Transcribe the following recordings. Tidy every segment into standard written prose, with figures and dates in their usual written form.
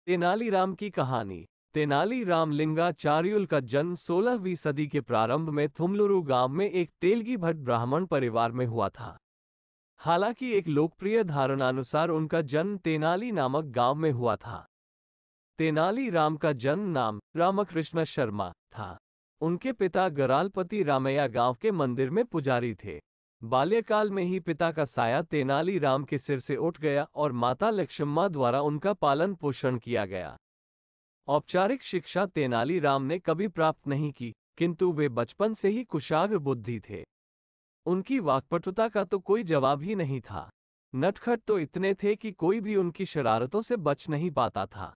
तेनालीराम की कहानी। तेनालीराम लिंगाचार्युल का जन्म 16वीं सदी के प्रारंभ में थुमलुरु गांव में एक तेलगी भट्ट ब्राह्मण परिवार में हुआ था। हालांकि एक लोकप्रिय धारणानुसार उनका जन्म तेनाली नामक गांव में हुआ था। तेनालीराम का जन्म नाम रामकृष्ण शर्मा था। उनके पिता गरालपति रामैया गांव के मंदिर में पुजारी थे। बाल्यकाल में ही पिता का साया तेनालीराम के सिर से उठ गया और माता लक्ष्मम्मा द्वारा उनका पालन पोषण किया गया। औपचारिक शिक्षा तेनालीराम ने कभी प्राप्त नहीं की, किंतु वे बचपन से ही कुशाग्र बुद्धि थे। उनकी वाक्पटुता का तो कोई जवाब ही नहीं था। नटखट तो इतने थे कि कोई भी उनकी शरारतों से बच नहीं पाता था।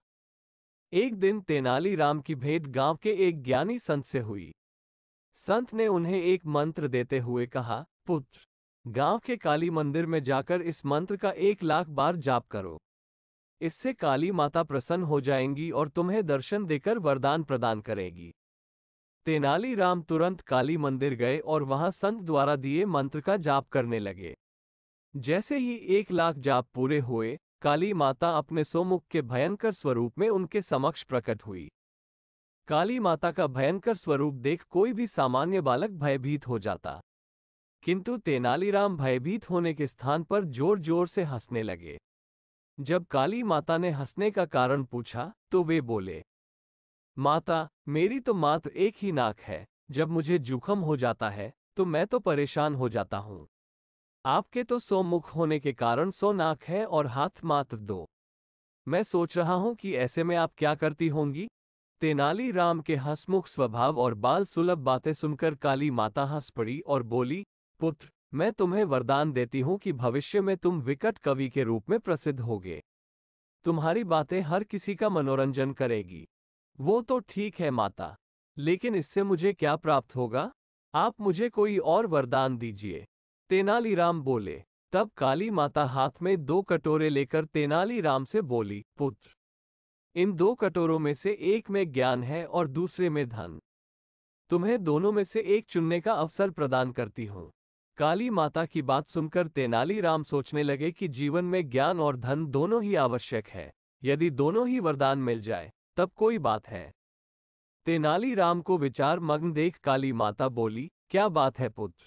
एक दिन तेनालीराम की भेंट गांव के एक ज्ञानी संत से हुई। संत ने उन्हें एक मंत्र देते हुए कहा, पुत्र, गांव के काली मंदिर में जाकर इस मंत्र का 1,00,000 बार जाप करो। इससे काली माता प्रसन्न हो जाएंगी और तुम्हें दर्शन देकर वरदान प्रदान करेगी। तेनालीराम तुरंत काली मंदिर गए और वहां संत द्वारा दिए मंत्र का जाप करने लगे। जैसे ही 1,00,000 जाप पूरे हुए, काली माता अपने सोमुख के भयंकर स्वरूप में उनके समक्ष प्रकट हुई। काली माता का भयंकर स्वरूप देख कोई भी सामान्य बालक भयभीत हो जाता, किंतु तेनालीराम भयभीत होने के स्थान पर जोर जोर से हंसने लगे। जब काली माता ने हंसने का कारण पूछा, तो वे बोले, माता, मेरी तो मात्र एक ही नाक है। जब मुझे जुकाम हो जाता है तो मैं तो परेशान हो जाता हूँ। आपके तो 100 मुख होने के कारण 100 नाक है और हाथ मात्र 2। मैं सोच रहा हूँ कि ऐसे में आप क्या करती होंगी। तेनालीराम के हंसमुख स्वभाव और बाल सुलभ बातें सुनकर काली माता हंस पड़ी और बोली, पुत्र, मैं तुम्हें वरदान देती हूँ कि भविष्य में तुम विकट कवि के रूप में प्रसिद्ध होगे। तुम्हारी बातें हर किसी का मनोरंजन करेगी। वो तो ठीक है माता, लेकिन इससे मुझे क्या प्राप्त होगा? आप मुझे कोई और वरदान दीजिए। तेनालीराम बोले। तब काली माता हाथ में 2 कटोरे लेकर तेनालीराम से बोली, पुत्र, इन 2 कटोरों में से एक में ज्ञान है और दूसरे में धन। तुम्हें दोनों में से एक चुनने का अवसर प्रदान करती हूँ। काली माता की बात सुनकर तेनालीराम सोचने लगे कि जीवन में ज्ञान और धन दोनों ही आवश्यक है। यदि दोनों ही वरदान मिल जाए तब कोई बात है। तेनालीराम को विचार मग्न देख काली माता बोली, क्या बात है पुत्र?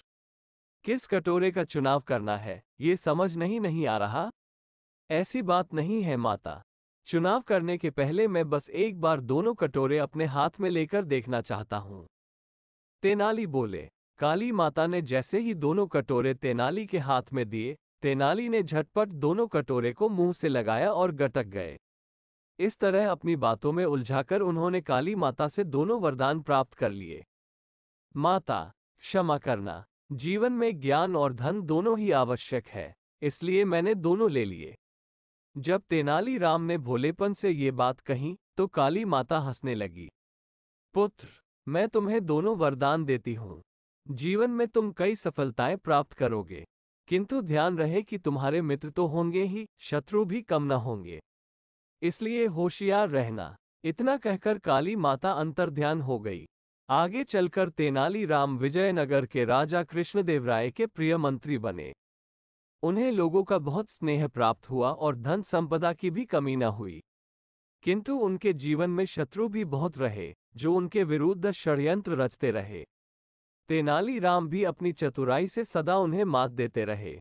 किस कटोरे का चुनाव करना है, ये समझ नहीं आ रहा। ऐसी बात नहीं है माता। चुनाव करने के पहले मैं बस एक बार दोनों कटोरे अपने हाथ में लेकर देखना चाहता हूँ। तेनाली बोले। काली माता ने जैसे ही दोनों कटोरे तेनाली के हाथ में दिए, तेनाली ने झटपट दोनों कटोरे को मुंह से लगाया और गटक गए। इस तरह अपनी बातों में उलझाकर उन्होंने काली माता से दोनों वरदान प्राप्त कर लिए। माता, क्षमा करना। जीवन में ज्ञान और धन दोनों ही आवश्यक है, इसलिए मैंने दोनों ले लिए। जब तेनालीराम ने भोलेपन से ये बात कही, तो काली माता हंसने लगी। पुत्र, मैं तुम्हें दोनों वरदान देती हूँ। जीवन में तुम कई सफलताएं प्राप्त करोगे, किंतु ध्यान रहे कि तुम्हारे मित्र तो होंगे ही, शत्रु भी कम न होंगे। इसलिए होशियार रहना। इतना कहकर काली माता अंतर्ध्यान हो गई। आगे चलकर तेनालीराम विजयनगर के राजा कृष्णदेवराय के प्रिय मंत्री बने। उन्हें लोगों का बहुत स्नेह प्राप्त हुआ और धन संपदा की भी कमी न हुई। किंतु उनके जीवन में शत्रु भी बहुत रहे, जो उनके विरुद्ध षड्यंत्र रचते रहे। तेनालीराम भी अपनी चतुराई से सदा उन्हें मात देते रहे।